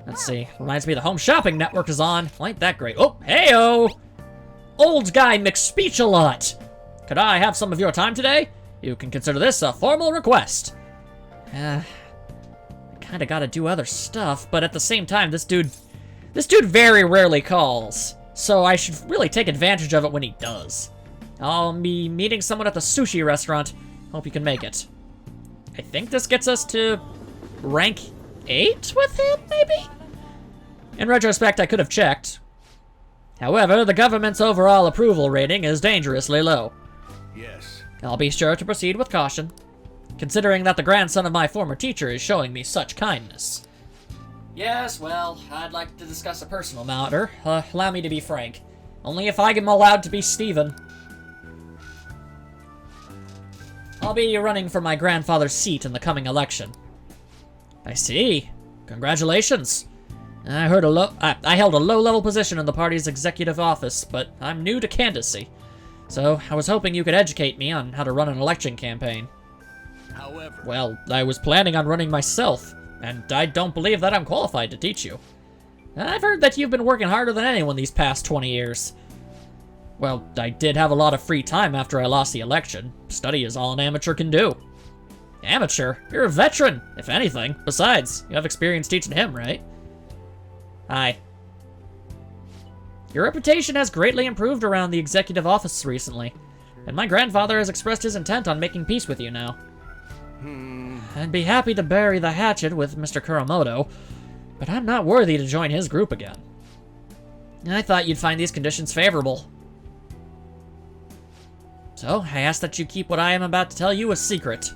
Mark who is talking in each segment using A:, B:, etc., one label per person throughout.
A: Let's see. Reminds me the Home Shopping Network is on. Well, ain't that great. Oh, hey-o! Old guy McSpeech-a-lot. Could I have some of your time today? You can consider this a formal request. I kinda gotta do other stuff, but at the same time, this dude very rarely calls. So I should really take advantage of it when he does. I'll be meeting someone at the sushi restaurant. Hope you can make it. I think this gets us to rank 8 with him, maybe? In retrospect, I could have checked. However, the government's overall approval rating is dangerously low.
B: Yes.
A: I'll be sure to proceed with caution, considering that the grandson of my former teacher is showing me such kindness. Yes, well, I'd like to discuss a personal matter. Allow me to be frank. Only if I am allowed to be Stephen. I'll be running for my grandfather's seat in the coming election. I see. Congratulations. I held a low-level position in the party's executive office, but I'm new to candidacy. So I was hoping you could educate me on how to run an election campaign.
B: However...
A: Well, I was planning on running myself, and I don't believe that I'm qualified to teach you. I've heard that you've been working harder than anyone these past 20 years. Well, I did have a lot of free time after I lost the election. Study is all an amateur can do. Amateur? You're a veteran, if anything. Besides, you have experience teaching him, right? Hi. Your reputation has greatly improved around the executive office recently, and my grandfather has expressed his intent on making peace with you now. I'd be happy to bury the hatchet with Mr. Kuramoto, but I'm not worthy to join his group again. I thought you'd find these conditions favorable. So, I ask that you keep what I am about to tell you a secret.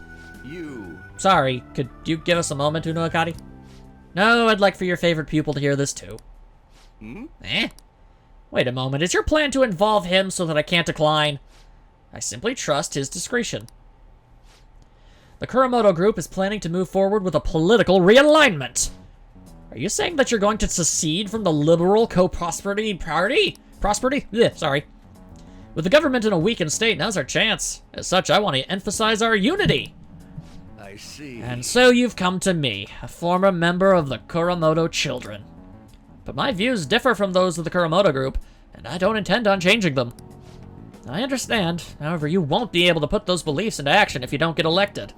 A: Sorry, could you give us a moment, Uno Akari? No, I'd like for your favorite pupil to hear this too. Wait a moment, is your plan to involve him so that I can't decline? I simply trust his discretion. The Kuramoto group is planning to move forward with a political realignment. Are you saying that you're going to secede from the liberal co-prosperity party? Sorry. With the government in a weakened state, now's our chance. As such, I want to emphasize our unity.
B: I see.
A: And so you've come to me, a former member of the Kuramoto children. But my views differ from those of the Kuramoto group, and I don't intend on changing them. I understand. However, you won't be able to put those beliefs into action if you don't get elected.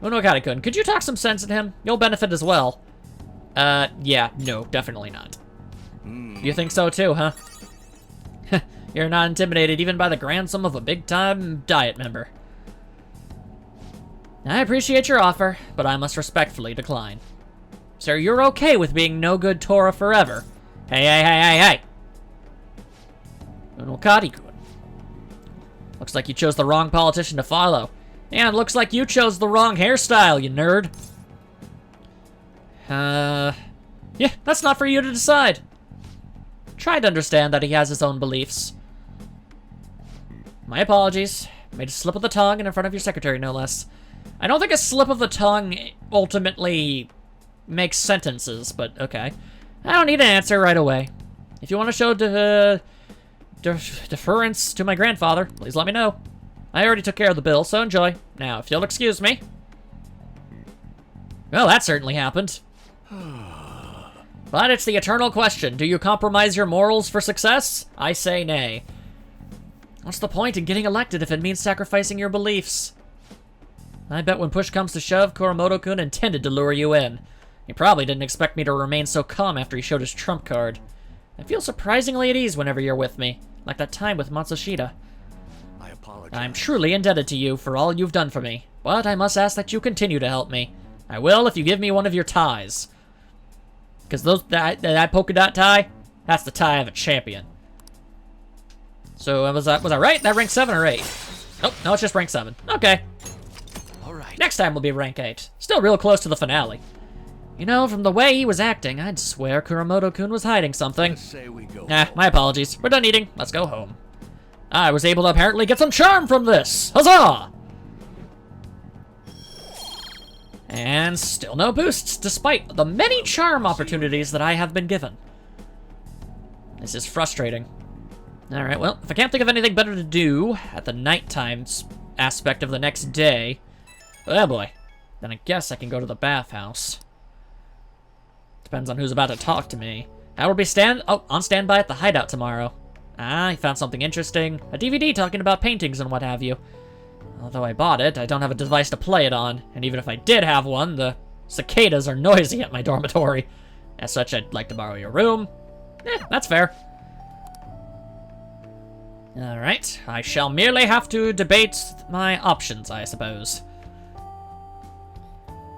A: Unokari-kun, could you talk some sense into him? You'll benefit as well. Yeah, no, definitely not. You think so too, huh? You're not intimidated even by the grandson of a big-time Diet member. I appreciate your offer, but I must respectfully decline. Sir, you're okay with being no good Tora forever. Hey. Unokari-kun. Looks like you chose the wrong politician to follow. And looks like you chose the wrong hairstyle, you nerd. Yeah, that's not for you to decide. Try to understand that he has his own beliefs. My apologies. Made a slip of the tongue and in front of your secretary, no less. I don't think a slip of the tongue ultimately makes sentences, but okay. I don't need an answer right away. If you want to show deference to my grandfather, please let me know. I already took care of the bill, so enjoy. Now, if you'll excuse me. Well, that certainly happened. But it's the eternal question. Do you compromise your morals for success? I say nay. What's the point in getting elected if it means sacrificing your beliefs? I bet when push comes to shove, Kuramoto-kun intended to lure you in. He probably didn't expect me to remain so calm after he showed his trump card. I feel surprisingly at ease whenever you're with me, like that time with Matsushita.
B: I apologize.
A: I'm truly indebted to you for all you've done for me, but I must ask that you continue to help me. I will if you give me one of your ties. Because that polka dot tie, that's the tie of a champion. So was I right? That rank 7 or 8? Oh, no, it's just rank 7. Okay.
B: Alright.
A: Next time will be rank 8. Still real close to the finale. You know, from the way he was acting, I'd swear Kuramoto-kun was hiding something.
B: Say we go
A: My apologies. We're done eating. Let's go home. I was able to apparently get some charm from this. Huzzah! And still no boosts, despite the many charm opportunities that I have been given. This is frustrating. Alright, well, if I can't think of anything better to do at the nighttime aspect of the next day, oh boy, then I guess I can go to the bathhouse. Depends on who's about to talk to me. I will be on standby at the hideout tomorrow. Ah, I found something interesting. A DVD talking about paintings and what have you. Although I bought it, I don't have a device to play it on. And even if I did have one, the cicadas are noisy at my dormitory. As such, I'd like to borrow your room. That's fair. Alright, I shall merely have to debate my options, I suppose.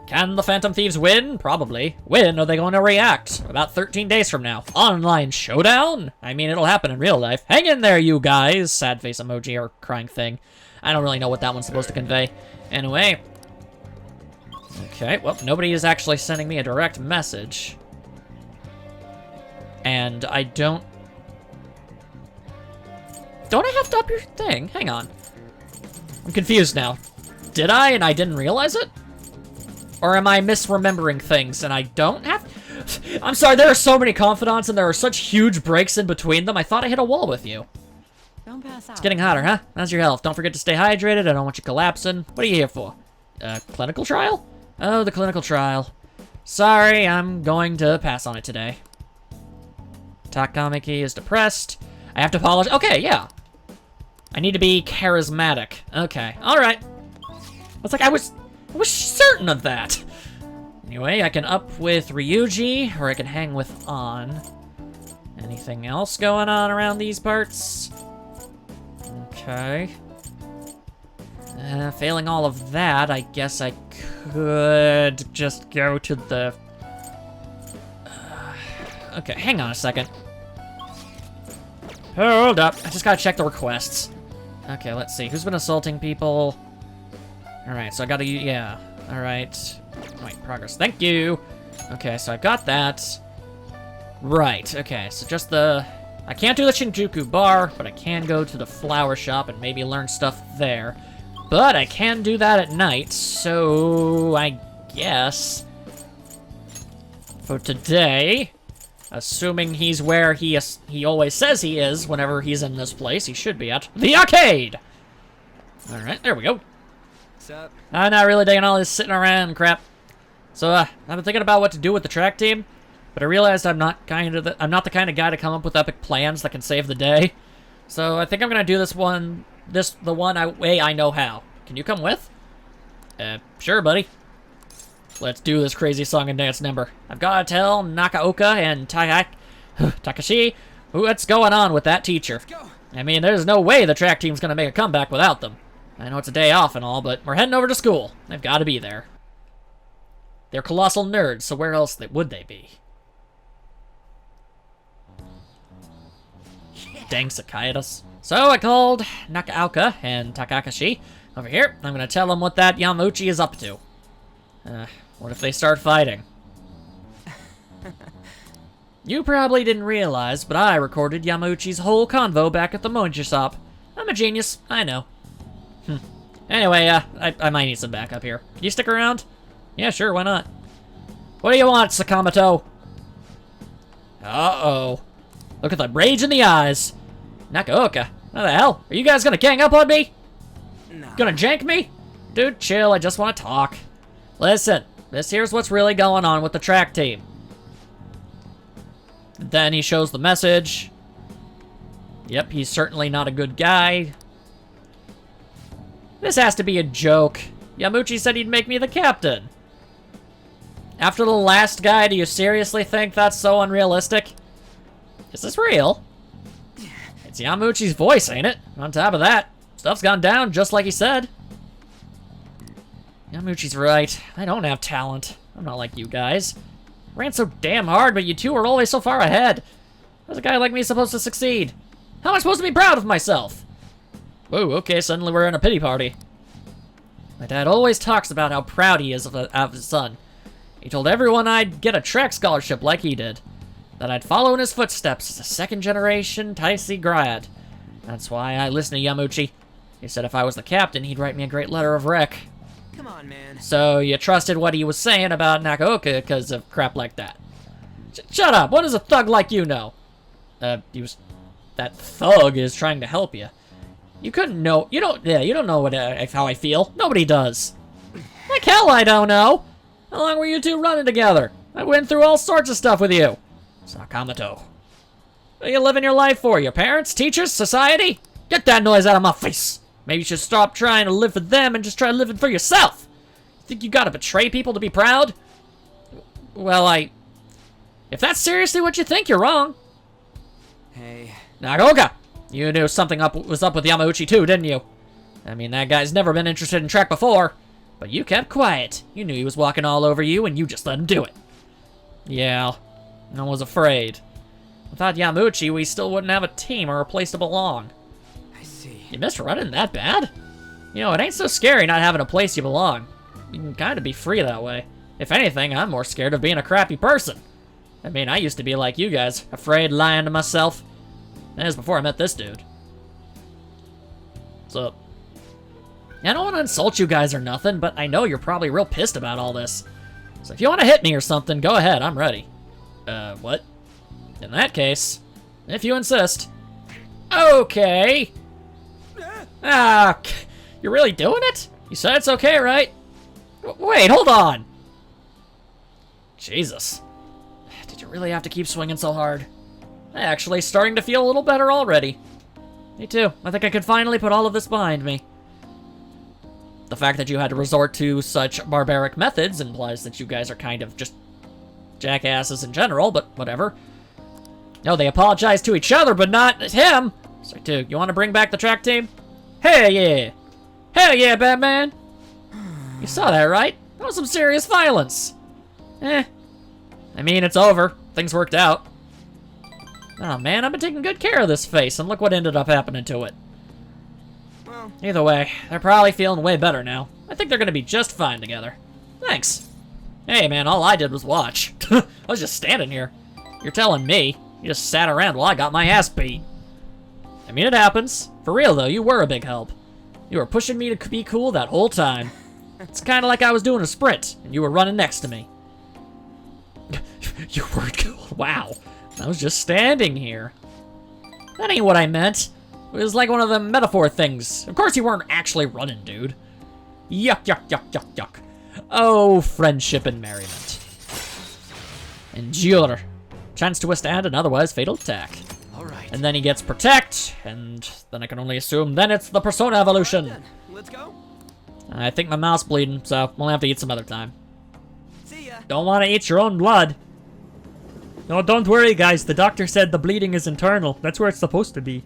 A: Can the Phantom Thieves win? Probably. When are they going to react? About 13 days from now. Online showdown? I mean, it'll happen in real life. Hang in there, you guys! Sad face emoji or crying thing. I don't really know what that one's supposed to convey. Anyway. Okay, well, nobody is actually sending me a direct message. And I don't... Don't I have to up your thing? Hang on. I'm confused now. Did I and I didn't realize it? Or am I misremembering things and I don't have... I'm sorry, there are so many confidants and there are such huge breaks in between them. I thought I hit a wall with you.
C: Don't pass out.
A: It's getting hotter, huh? How's your health? Don't forget to stay hydrated. I don't want you collapsing. What are you here for? Clinical trial? Oh, the clinical trial. Sorry, I'm going to pass on it today. Takamaki is depressed. I have to apologize. Okay, yeah. I need to be charismatic. Okay, alright. It's like I was certain of that. Anyway, I can up with Ryuji, or I can hang with An. Anything else going on around these parts? Okay. Failing all of that, I guess I could just go to the... okay, hang on a second. Hold up, I just gotta check the requests. Okay, let's see, who's been assaulting people? Alright, so I gotta, yeah, alright. Wait, progress, thank you! Okay, so I got that. Right, okay, so just the... I can't do the Shinjuku bar, but I can go to the flower shop and maybe learn stuff there. But I can do that at night, so I guess... for today, assuming he's where he always says he is whenever he's in this place, he should be at the arcade! Alright, there we go.
B: What's up?
A: I'm not really digging all this sitting around crap. So, I've been thinking about what to do with the track team, but I realized I'm not the kind of guy to come up with epic plans that can save the day. So I think I'm gonna do the way I know how. Can you come with? Sure, buddy. Let's do this crazy song and dance number. I've gotta tell Nakaoka and Takashi what's going on with that teacher. I mean, there's no way the track team's gonna make a comeback without them. I know it's a day off and all, but we're heading over to school. They've gotta be there. They're colossal nerds, so where else would they be? Dang cicadas. So I called Nakaoka and Takashi over here. I'm gonna tell them what that Yamauchi is up to. What if they start fighting? You probably didn't realize, but I recorded Yamauchi's whole convo back at the Monja shop. I'm a genius, I know. Anyway, I might need some backup here. Can you stick around? Yeah, sure, why not? What do you want, Sakamoto? Uh-oh. Look at the rage in the eyes. Nakaoka, how the hell? Are you guys gonna gang up on me?
B: No.
A: Gonna jank me? Dude, chill, I just want to talk. Listen, this here's what's really going on with the track team. Then he shows the message. Yep, he's certainly not a good guy. This has to be a joke. Yamauchi said he'd make me the captain. After the last guy, do you seriously think that's so unrealistic? Is this real? It's Yamauchi's voice, ain't it? On top of that, stuff's gone down just like he said. Yamauchi's right. I don't have talent. I'm not like you guys. Ran so damn hard, but you two are always so far ahead. How's a guy like me supposed to succeed? How am I supposed to be proud of myself? Whoa, okay, suddenly we're in a pity party. My dad always talks about how proud he is of his son. He told everyone I'd get a track scholarship like he did. That I'd follow in his footsteps as a second-generation Taisei grad. That's why I listened to Yamauchi. He said if I was the captain, he'd write me a great letter of rec.
C: Come on, man.
A: So you trusted what he was saying about Nakaoka because of crap like that. Shut up! What does a thug like you know? That thug is trying to help you. You couldn't know. You don't know how I feel. Nobody does. Like hell, I don't know. How long were you two running together? I went through all sorts of stuff with you. Sakamoto. What are you living your life for? Your parents? Teachers? Society? Get that noise out of my face. Maybe you should stop trying to live for them and just try living for yourself. You think you gotta betray people to be proud? Well, if that's seriously what you think, you're wrong.
B: Hey.
A: Nagoga, you knew something was up with Yamauchi too, didn't you? I mean, that guy's never been interested in track before. But you kept quiet. You knew he was walking all over you, and you just let him do it. Yeah, I was afraid. Without Yamauchi, we still wouldn't have a team or a place to belong.
B: I see.
A: You missed running that bad? You know, it ain't so scary not having a place you belong. You can kind of be free that way. If anything, I'm more scared of being a crappy person. I mean, I used to be like you guys, afraid, lying to myself. That was before I met this dude. What's up? I don't want to insult you guys or nothing, but I know you're probably real pissed about all this. So if you want to hit me or something, go ahead, I'm ready. What? In that case, if you insist. Okay. Ah, you're really doing it? You said it's okay, right? Wait, hold on. Jesus. Did you really have to keep swinging so hard? I'm actually starting to feel a little better already. Me too. I think I could finally put all of this behind me. The fact that you had to resort to such barbaric methods implies that you guys are kind of just jackasses in general, but whatever. No, they apologize to each other, but not him. Sorry, dude, you want to bring back the track team? Hell yeah. Hell yeah, Batman. You saw that, right? That was some serious violence. I mean, it's over. Things worked out. Oh man, I've been taking good care of this face, and look what ended up happening to it.
B: Well,
A: Either way, they're probably feeling way better now. I think they're gonna be just fine together. Thanks. Hey man, all I did was watch. I was just standing here. You're telling me you just sat around while I got my ass beat. I mean, it happens. For real though, you were a big help. You were pushing me to be cool that whole time. It's kinda like I was doing a sprint, and you were running next to me. You weren't cool. Wow. I was just standing here. That ain't what I meant. It was like one of the metaphor things. Of course you weren't actually running, dude. Yuck, yuck, yuck, yuck, yuck. Oh, friendship and merriment. Endure. Chance to withstand an otherwise fatal attack.
B: all right.
A: And then he gets protect, and then I can only assume then it's the persona evolution.
B: Then, let's go.
A: I think my mouth's bleeding, so we'll have to eat some other time.
B: See ya.
A: Don't want to eat your own blood.
D: No, don't worry, guys. The doctor said the bleeding is internal. That's where it's supposed to be.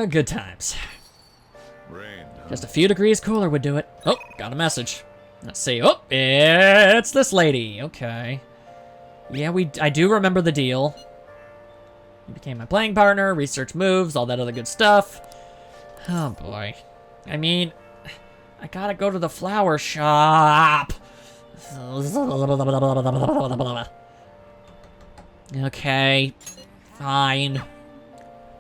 A: Good times.
E: Rain.
A: Just a few degrees cooler would do it. Oh, got a message. Let's see. Oh, it's this lady. Okay. Yeah, I do remember the deal. You became my playing partner, research moves, all that other good stuff. Oh boy. I mean, I gotta go to the flower shop. Okay, fine.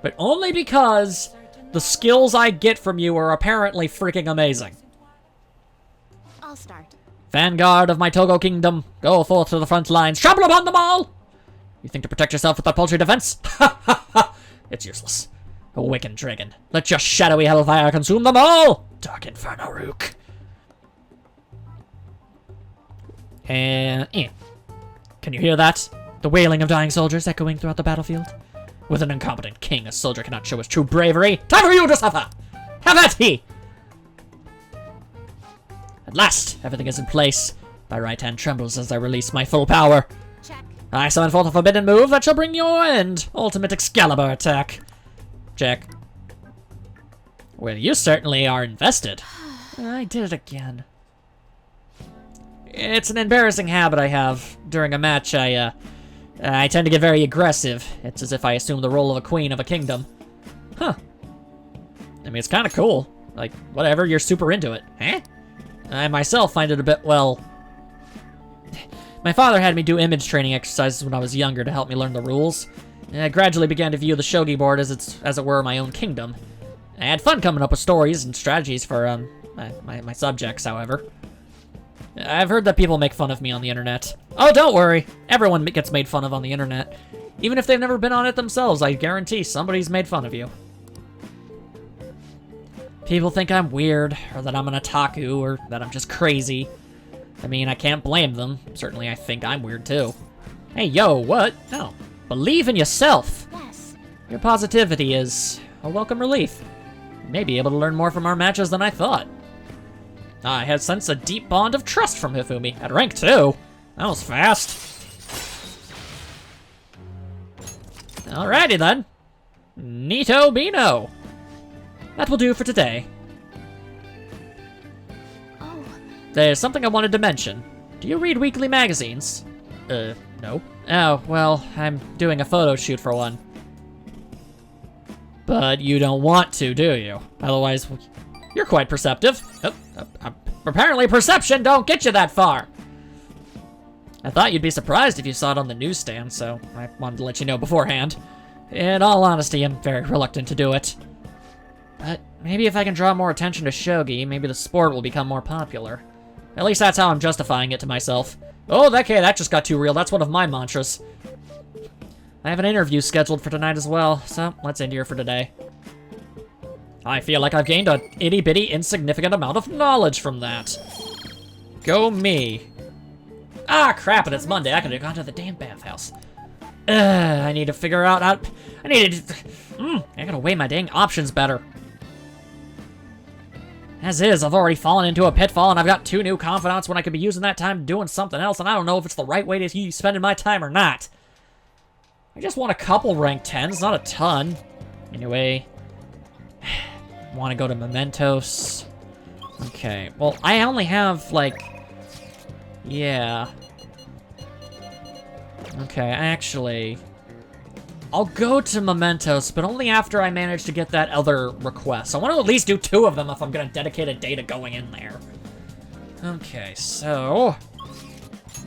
A: But only because the skills I get from you are apparently freaking amazing.
F: I'll start.
A: Vanguard of my Togo kingdom, go forth to the front lines, trample upon them all! You think to protect yourself with that paltry defense? Ha ha ha! It's useless. Awaken dragon, let your shadowy hellfire consume them all! Dark Inferno Rook. And, Can you hear that? The wailing of dying soldiers echoing throughout the battlefield? With an incompetent king, a soldier cannot show his true bravery. Time for you to suffer! Have at ye! At last, everything is in place. My right hand trembles as I release my full power.
F: Check.
A: I summon forth a forbidden move that shall bring your end. Ultimate Excalibur attack. Check. Well, you certainly are invested. I did it again. It's an embarrassing habit I have. During a match, I tend to get very aggressive. It's as if I assume the role of a queen of a kingdom. Huh. I mean, it's kind of cool. Like, whatever, you're super into it. Huh? I myself find it a bit, well... My father had me do image training exercises when I was younger to help me learn the rules. And I gradually began to view the Shogi board as it were, my own kingdom. I had fun coming up with stories and strategies for, my subjects, however. I've heard that people make fun of me on the internet. Oh, don't worry. Everyone gets made fun of on the internet. Even if they've never been on it themselves, I guarantee somebody's made fun of you. People think I'm weird, or that I'm an otaku, or that I'm just crazy. I mean, I can't blame them. Certainly I think I'm weird too. Hey, yo, what? No. Believe in yourself!
F: Yes.
A: Your positivity is a welcome relief. You may be able to learn more from our matches than I thought. I had sensed a deep bond of trust from Hifumi, at rank 2. That was fast. Alrighty then. Neato Beano. That will do for today.
F: Oh,
A: There's something I wanted to mention. Do you read weekly magazines? No. Oh, well, I'm doing a photo shoot for one. But you don't want to, do you? Otherwise, you're quite perceptive. Apparently perception don't get you that far. I thought you'd be surprised if you saw it on the newsstand, so I wanted to let you know beforehand. In all honesty, I'm very reluctant to do it. But maybe if I can draw more attention to Shogi, maybe the sport will become more popular. At least that's how I'm justifying it to myself. Oh, okay, that just got too real. That's one of my mantras. I have an interview scheduled for tonight as well, so let's end here for today. I feel like I've gained an itty-bitty insignificant amount of knowledge from that. Go me. Ah, crap, and it's Monday. I could have gone to the damn bathhouse. I need to figure out how... I gotta weigh my dang options better. As is, I've already fallen into a pitfall, and I've got 2 new confidants when I could be using that time doing something else, and I don't know if it's the right way to be spending my time or not. I just want a couple rank 10s, not a ton. Anyway, want to go to Mementos. Okay, well, I only have, like... Yeah. Okay, actually... I'll go to Mementos, but only after I manage to get that other request. I want to at least do 2 of them if I'm going to dedicate a day to going in there. Okay, so...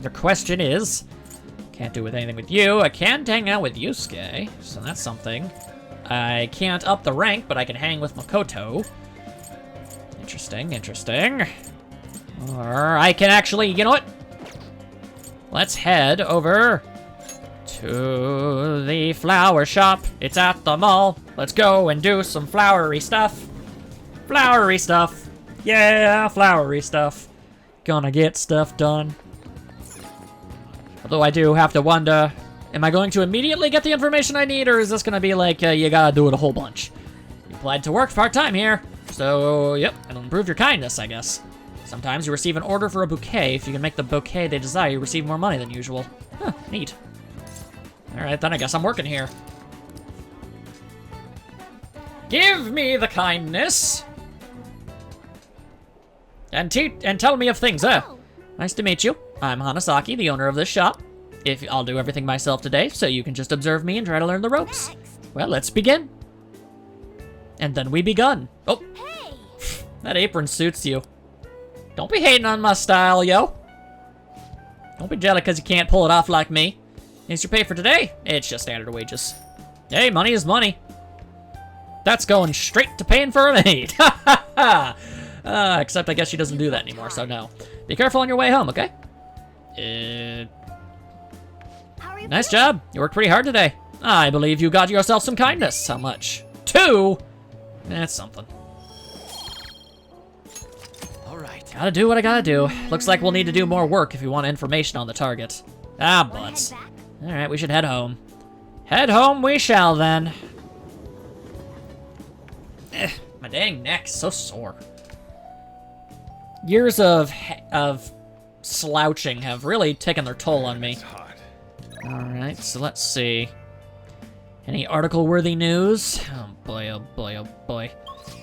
A: The question is... Can't do anything with you. I can't hang out with Yusuke, so that's something. I can't up the rank, but I can hang with Makoto. Interesting, interesting. Or I can actually... You know what? Let's head over... to the flower shop. It's at the mall. Let's go and do some flowery stuff. Flowery stuff. Yeah, flowery stuff. Gonna get stuff done. Although I do have to wonder, am I going to immediately get the information I need, or is this gonna be like, you gotta do it a whole bunch? You applied to work part-time here, so, yep, it'll improve your kindness, I guess. Sometimes you receive an order for a bouquet. If you can make the bouquet they desire, you receive more money than usual. Huh, neat. Alright, then I guess I'm working here. Give me the kindness! And tell me of things,
F: oh,
A: Nice to meet you. I'm Hanasaki, the owner of this shop. I'll do everything myself today, so you can just observe me and try to learn the ropes.
F: next.
A: Well, let's begin. And then we begun. Oh,
F: Hey!
A: that apron suits you. Don't be hating on my style, yo. Don't be jealous because you can't pull it off like me. Here's your pay for today. It's just standard wages. Hey, money is money. That's going straight to paying for a maid. Ha ha ha! Except I guess she doesn't do that anymore, so no. Be careful on your way home, okay?
F: How are you
A: Nice
F: feeling?
A: job. You worked pretty hard today. I believe you got yourself some kindness. How much? 2? That's something.
B: Alright.
A: Gotta do what I gotta do. Looks like we'll need to do more work if we want information on the target. Ah,
F: Wanna head
A: butts.
F: back?
A: Alright, we should head home. Head home we shall, then. My dang neck's so sore. Years of slouching have really taken their toll on me.
E: It's hot.
A: Alright, so let's see. Any article-worthy news? Oh boy, oh boy, oh boy.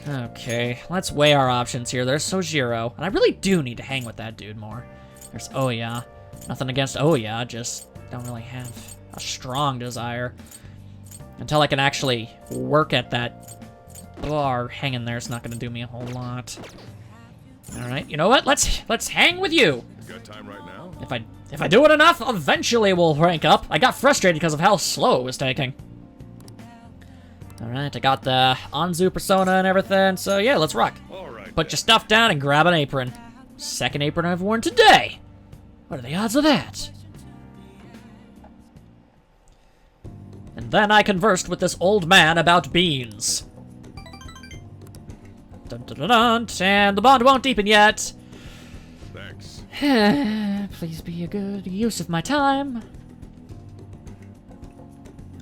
A: Okay, let's weigh our options here. There's Sojiro, and I really do need to hang with that dude more. There's Oya. Nothing against Oya, just don't really have a strong desire. Until I can actually work at that bar, hanging there's not gonna do me a whole lot. Alright, you know what? Let's hang with you!
E: Got time right now?
A: If I do it enough, eventually we'll rank up. I got frustrated because of how slow it was taking. Alright, I got the Anzu persona and everything, so yeah, let's rock.
E: All right.
A: Put your stuff down and grab an apron. Second apron I've worn today! What are the odds of that? And then I conversed with this old man about beans. Dun, dun, dun, dun, and the bond won't deepen yet.
E: Thanks.
A: Please be a good use of my time.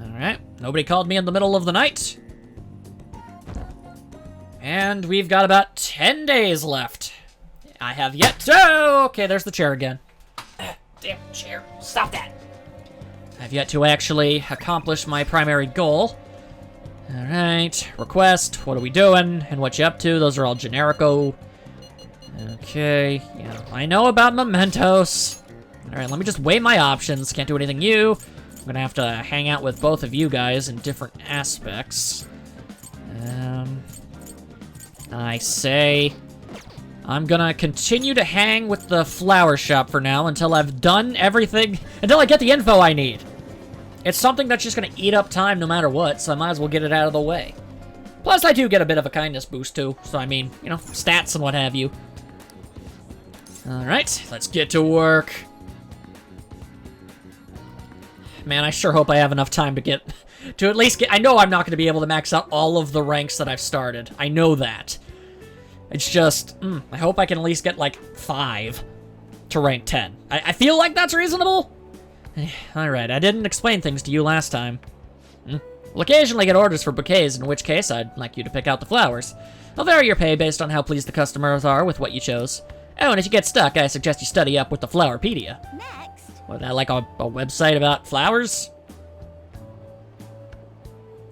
A: Alright, nobody called me in the middle of the night. And we've got about 10 days left. I have yet to... Oh, okay, there's the chair again. Damn chair, stop that. I've yet to actually accomplish my primary goal. Alright, request, what are we doing, and what you up to? Those are all generico. Okay, yeah, I know about mementos. Alright, let me just weigh my options. Can't do anything new. I'm gonna have to hang out with both of you guys in different aspects. I say I'm gonna continue to hang with the flower shop for now until I've done everything, until I get the info I need. It's something that's just gonna eat up time no matter what, so I might as well get it out of the way. Plus, I do get a bit of a kindness boost too, so I mean, you know, stats and what have you. Alright, let's get to work. Man, I sure hope I have enough time to at least get, I know I'm not gonna be able to max out all of the ranks that I've started. I know that. It's just, I hope I can at least get like 5 to rank 10. I feel like that's reasonable. Alright, I didn't explain things to you last time. We'll occasionally get orders for bouquets, in which case I'd like you to pick out the flowers. I'll vary your pay based on how pleased the customers are with what you chose. Oh, and if you get stuck, I suggest you study up with the Flowerpedia.
F: Next.
A: What, that like a website about flowers?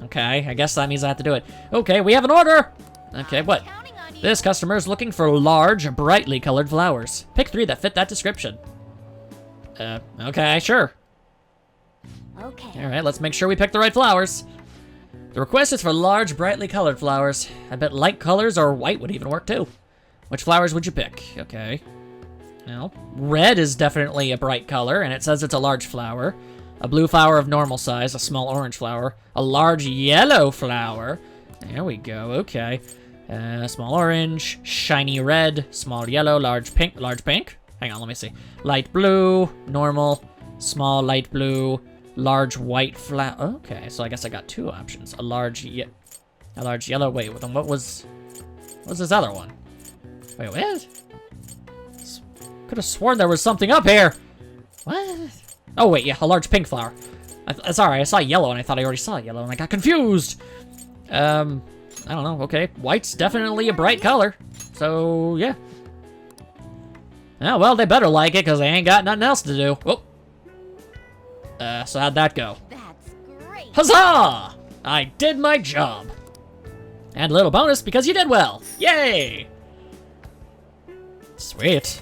A: Okay, I guess that means I have to do it. Okay, we have an order! Okay, what?
F: Counting on you.
A: This customer is looking for large, brightly colored flowers. Pick 3 that fit that description. Okay, sure.
F: Okay.
A: Alright, let's make sure we pick the right flowers. The request is for large, brightly colored flowers. I bet light colors or white would even work too. Which flowers would you pick? Okay. Now, red is definitely a bright color, and it says it's a large flower. A blue flower of normal size, a small orange flower, a large yellow flower. There we go, okay. Small orange, shiny red, small yellow, large pink. Hang on, let me see. Light blue, normal, small light blue, large white flower. Okay, so I guess I got 2 options. A large yellow. Wait, then what was this other one? Wait, what? Could have sworn there was something up here. What? Oh wait, yeah, a large pink flower. Sorry, I saw yellow and I thought I already saw yellow and I got confused. I don't know. Okay, white's definitely a bright color. So yeah. Oh, well, they better like it because they ain't got nothing else to do. Oh. So how'd that go?
F: That's great.
A: Huzzah! I did my job. And a little bonus because you did well. Yay! Sweet.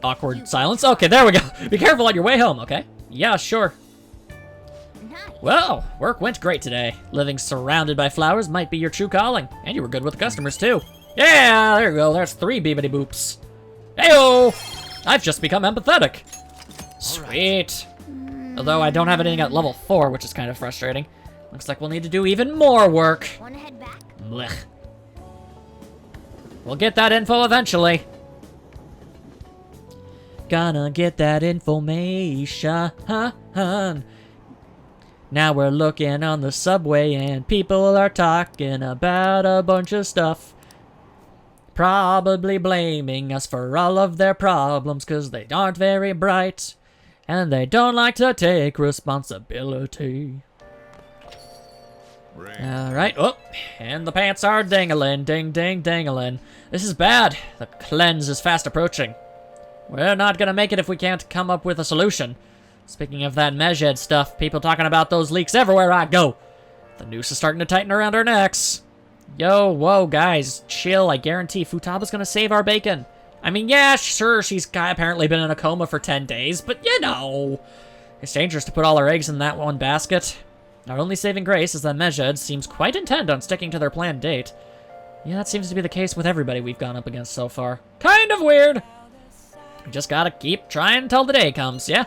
A: Awkward silence. Okay, there we go. Be careful on your way home, okay? Yeah, sure.
F: Nice.
A: Well, work went great today. Living surrounded by flowers might be your true calling. And you were good with the customers, too. Yeah, there you go. There's 3 beebity boops. Heyo! I've just become empathetic. Sweet. Although I don't have anything at level 4, which is kind of frustrating. Looks like we'll need to do even more work.
F: Wanna head back?
A: Blech. We'll get that info eventually. Gonna get that information. Now we're looking on the subway and people are talking about a bunch of stuff. Probably blaming us for all of their problems because they aren't very bright. And they don't like to take responsibility. Alright, oh, and the pants are dangling, ding, ding, dangling. This is bad. The cleanse is fast approaching. We're not gonna make it if we can't come up with a solution. Speaking of that Mejed stuff, people talking about those leaks everywhere I go. The noose is starting to tighten around our necks. Yo, whoa, guys, chill. I guarantee Futaba's gonna save our bacon. I mean, yeah, sure, she's apparently been in a coma for 10 days, but you know. It's dangerous to put all our eggs in that one basket. Our only saving grace is that Mejed seems quite intent on sticking to their planned date. Yeah, that seems to be the case with everybody we've gone up against so far. Kind of weird. We just gotta keep trying until the day comes, yeah?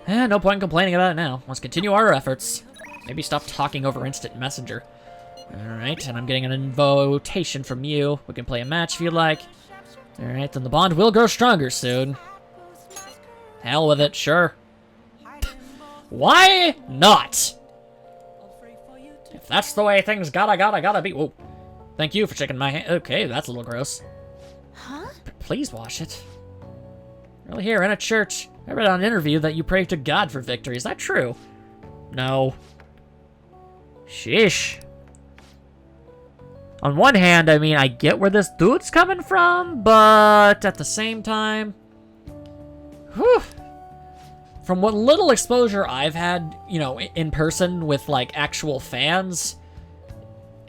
A: No point in complaining about it now. Let's continue our efforts. Maybe stop talking over instant messenger. Alright, and I'm getting an invitation from you. We can play a match if you like. Alright, then the bond will grow stronger soon. Hell with it, sure. Why not? If That's the way things gotta be. Whoa. Thank you for checking my hand. Okay, that's a little gross.
F: Huh?
A: Please wash it. Really here, in a church. I read on an interview that you pray to God for victory. Is that true? No. Sheesh. On one hand, I mean, I get where this dude's coming from, but at the same time... Whew. From what little exposure I've had, you know, in person with, like, actual fans,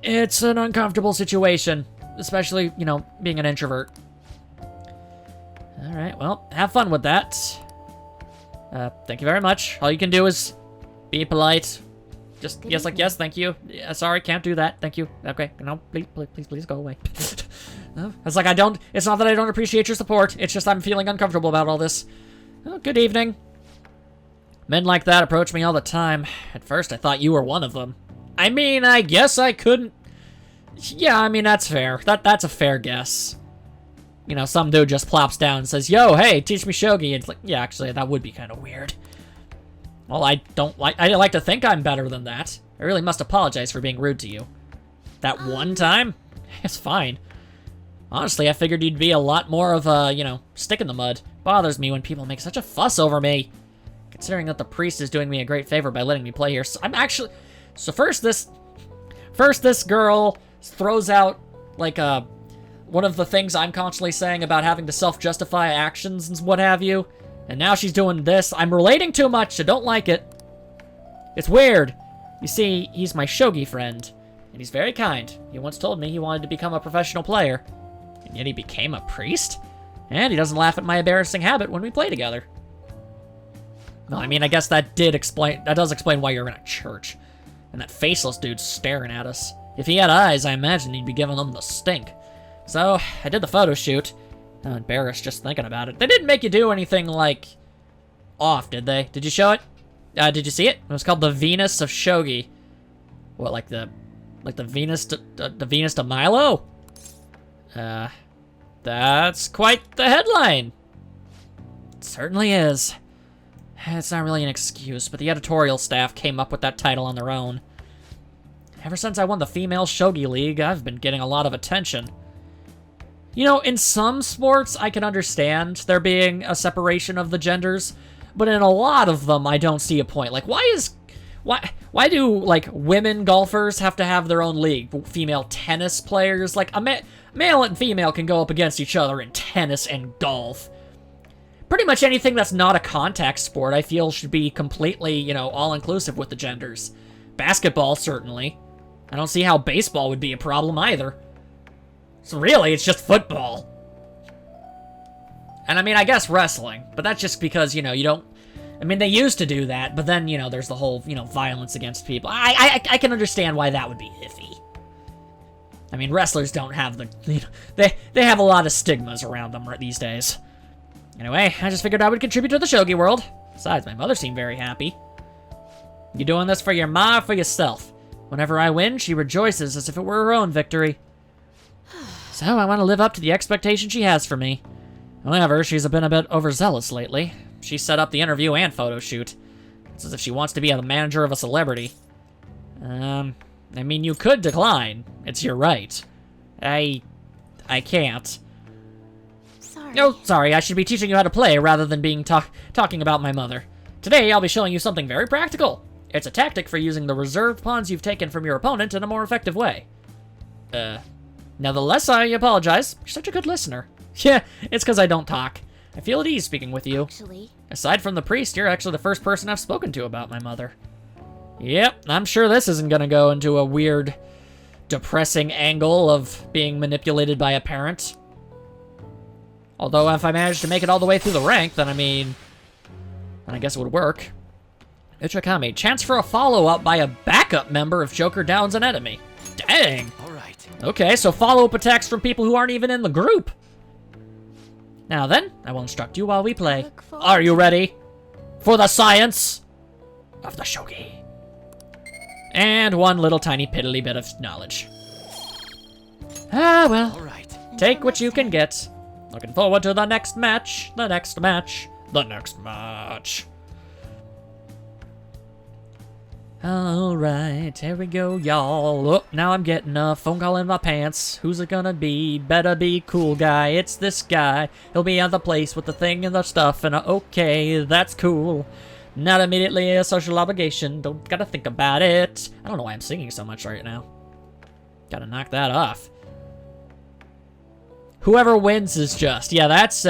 A: it's an uncomfortable situation. Especially, you know, being an introvert. Alright, well, have fun with that. Thank you very much. All you can do is be polite. Just, yes, like, yes, thank you. Yeah, sorry, can't do that. Thank you. Okay, no, please go away. No, it's like it's not that I don't appreciate your support. It's just I'm feeling uncomfortable about all this. Oh, good evening. Men like that approach me all the time. At first, I thought you were one of them. I mean, I guess I couldn't... Yeah, I mean, that's fair. That's a fair guess. You know, some dude just plops down and says, yo, hey, teach me Shogi. It's like, yeah, actually, that would be kind of weird. Well, I like to think I'm better than that. I really must apologize for being rude to you. That one time? It's fine. Honestly, I figured you'd be a lot more of a, you know, stick in the mud. Bothers me when people make such a fuss over me. Considering that the priest is doing me a great favor by letting me play here. So I'm actually... So first this girl throws out, like, one of the things I'm constantly saying about having to self-justify actions and what have you. And now she's doing this. I'm relating too much. I don't like it. It's weird. You see, he's my Shogi friend. And he's very kind. He once told me he wanted to become a professional player. And yet he became a priest? And he doesn't laugh at my embarrassing habit when we play together. Well, I mean, I guess that does explain why you're in a church. And that faceless dude's staring at us. If he had eyes, I imagine he'd be giving them the stink. So, I did the photo shoot. I'm embarrassed just thinking about it. They didn't make you do anything, like, off, did they? Did you show it? Did you see it? It was called the Venus of Shogi. What, like the Venus de Milo? That's quite the headline. It certainly is. It's not really an excuse, but the editorial staff came up with that title on their own. Ever since I won the Female Shogi League, I've been getting a lot of attention. You know, in some sports, I can understand there being a separation of the genders, but in a lot of them, I don't see a point. Like, why do, like, women golfers have to have their own league? Female tennis players? Like, male and female can go up against each other in tennis and golf. Pretty much anything that's not a contact sport, I feel, should be completely, you know, all-inclusive with the genders. Basketball, certainly. I don't see how baseball would be a problem either. So really, it's just football. And I mean, I guess wrestling, but that's just because, you know, you don't... I mean, they used to do that, but then, you know, there's the whole, you know, violence against people. I can understand why that would be iffy. I mean, wrestlers don't have the... You know, they have a lot of stigmas around them these days. Anyway, I just figured I would contribute to the Shogi world. Besides, my mother seemed very happy. You doing this for your ma or for yourself? Whenever I win, she rejoices as if it were her own victory. So I want to live up to the expectation she has for me. However, she's been a bit overzealous lately. She set up the interview and photo shoot. It's as if she wants to be the manager of a celebrity. I mean, you could decline. It's your right. I can't.
F: Sorry.
A: No, sorry, I should be teaching you how to play rather than being talking about my mother. Today, I'll be showing you something very practical. It's a tactic for using the reserved pawns you've taken from your opponent in a more effective way. Nevertheless, I apologize. You're such a good listener. Yeah, it's because I don't talk. I feel at ease speaking with you.
F: Actually,
A: Aside from the priest, you're actually the first person I've spoken to about my mother. Yep, I'm sure this isn't gonna go into a weird, depressing angle of being manipulated by a parent. Although, if I managed to make it all the way through the rank, then then I guess it would work. Uchikami, chance for a follow-up by a backup member if Joker downs an enemy. Dang!
B: Alright.
A: Okay, so follow-up attacks from people who aren't even in the group. Now then, I will instruct you while we play.
F: Look forward
A: Are you ready? For the science of the Shogi. And one little tiny piddly bit of knowledge. Ah, well.
B: Alright.
A: Take what you can get. Looking forward to the next match. The next match. The next match. Alright, here we go, y'all. Oh, now I'm getting a phone call in my pants. Who's it gonna be? Better be cool guy. It's this guy. He'll be at the place with the thing and the stuff, and okay, that's cool. Not immediately a social obligation. Don't gotta think about it. I don't know why I'm singing so much right now. Gotta knock that off. Whoever wins is just. Yeah, that's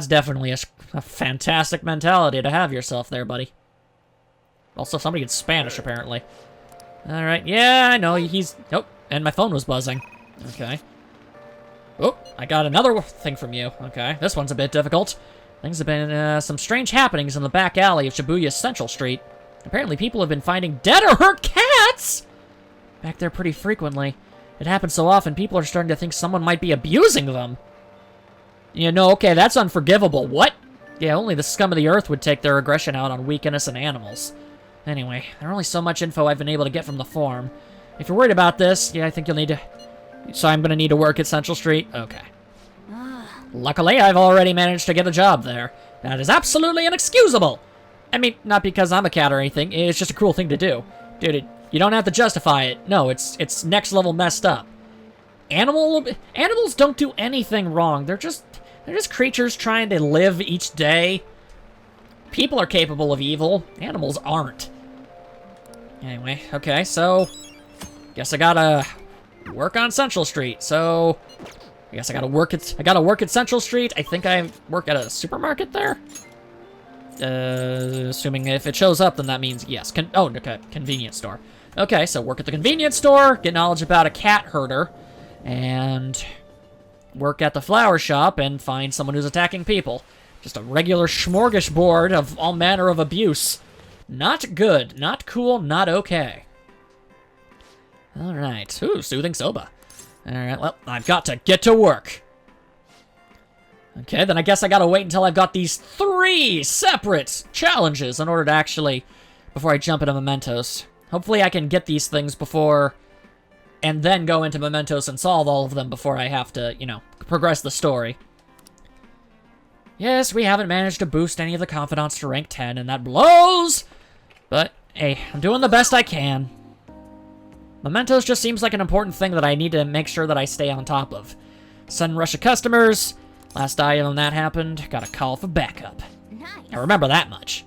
A: definitely a fantastic mentality to have yourself there, buddy. Also, somebody gets Spanish, apparently. Alright, yeah, I know, he's... Oh, and my phone was buzzing. Okay. Oh, I got another thing from you. Okay, this one's a bit difficult. Things have been, some strange happenings in the back alley of Shibuya's Central Street. Apparently, people have been finding dead or hurt cats! Back there pretty frequently. It happens so often, people are starting to think someone might be abusing them. You know, okay, that's unforgivable. What? Yeah, only the scum of the earth would take their aggression out on weak, innocent animals. Anyway, there's only so much info I've been able to get from the forum. If you're worried about this, yeah, I think you'll need to... So I'm gonna need to work at Central Street? Okay. Luckily, I've already managed to get a job there. That is absolutely inexcusable! I mean, not because I'm a cat or anything, it's just a cruel thing to do. Dude, you don't have to justify it. No, it's next level messed up. Animals don't do anything wrong. They're just creatures trying to live each day. People are capable of evil. Animals aren't. Anyway, okay, so... Guess I gotta work on Central Street, so... I guess I gotta work at Central Street. I think I work at a supermarket there? Assuming if it shows up, then that means yes. Okay, convenience store. Okay, so work at the convenience store, get knowledge about a cat herder, and work at the flower shop and find someone who's attacking people. Just a regular smorgasbord of all manner of abuse. Not good, not cool, not okay. Alright, ooh, soothing soba. Alright, well, I've got to get to work. Okay, then I guess I gotta wait until I've got these 3 separate challenges in order to actually... before I jump into Mementos. Hopefully I can get these things before... and then go into Mementos and solve all of them before I have to, you know, progress the story. Yes, we haven't managed to boost any of the Confidants to rank 10, and that blows! But, hey, I'm doing the best I can. Mementos just seems like an important thing that I need to make sure that I stay on top of. Sudden rush of customers. Last time that happened, got a call for backup.
F: Nice.
A: I remember that much.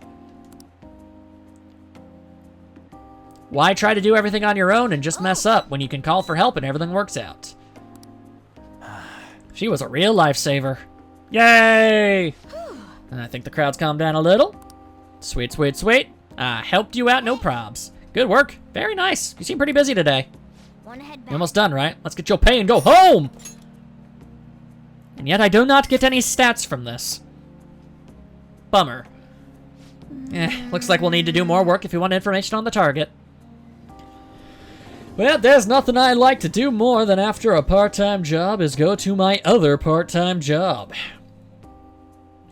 A: Why try to do everything on your own and just mess up when you can call for help and everything works out? She was a real lifesaver. Yay! And I think the crowd's calmed down a little. Sweet, sweet, sweet. I helped you out, no probs. Good work. Very nice. You seem pretty busy today.
F: Wanna head back?
A: You're almost done, right? Let's get your pay and go home! And yet I do not get any stats from this. Bummer. Looks like we'll need to do more work if you want information on the target. Well, there's nothing I like to do more than after a part-time job is go to my other part-time job.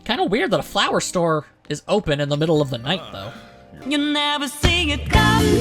A: Kind of weird that a flower store is open in the middle of the night, though.
C: You never see it come